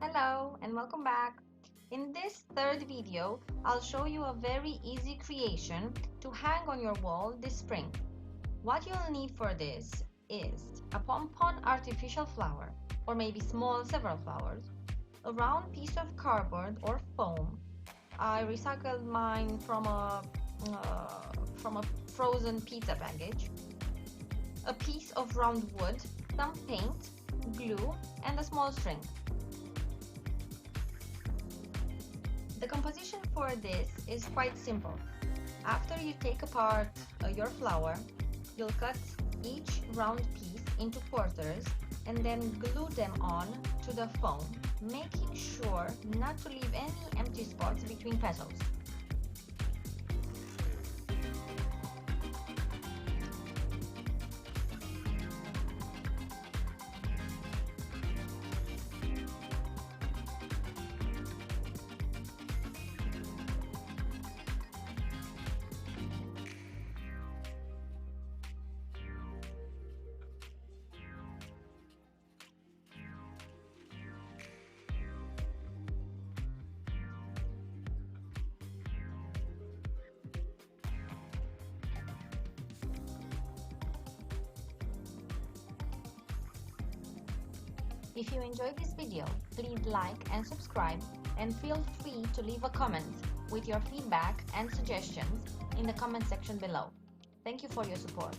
Hello and welcome back. In this third video, I'll show you a very easy creation to hang on your wall this spring. What you'll need for this is a pompom artificial flower, or maybe small several flowers, a round piece of cardboard or foam. I recycled mine from a frozen pizza package, a piece of round wood, some paint, glue, and a small string. The composition for this is quite simple. After you take apart your flower, you'll cut each round piece into quarters and then glue them on to the foam, making sure not to leave any empty spots between petals. If you enjoyed this video, please like and subscribe, and feel free to leave a comment with your feedback and suggestions in the comment section below. Thank you for your support.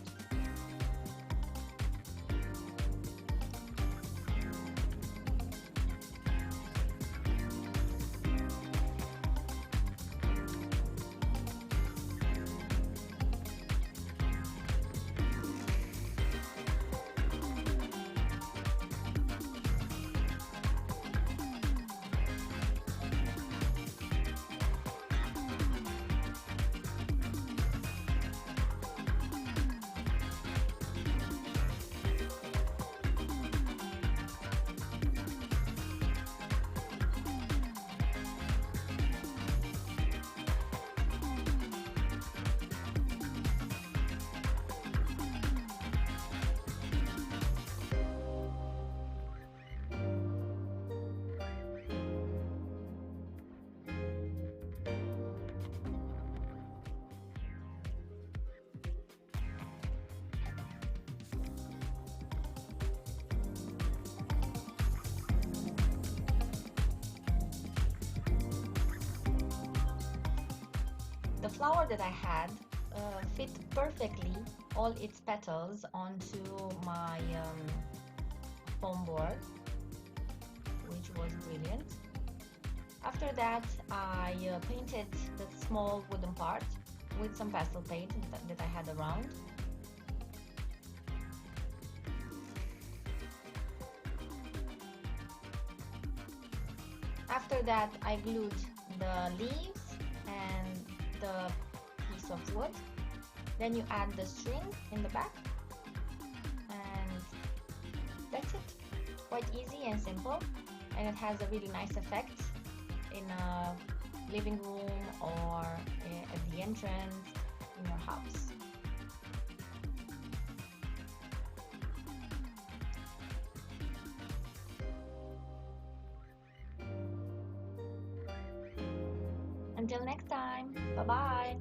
The flower that I had fit perfectly all its petals onto my foam board, which was brilliant. After that, I painted the small wooden part with some pastel paint that I had around. After that, I glued the leaves and the piece of wood. Then you add the string in the back, and that's it. Quite easy and simple, and it has a really nice effect in a living room or at the entrance in your house. Until next time, bye bye.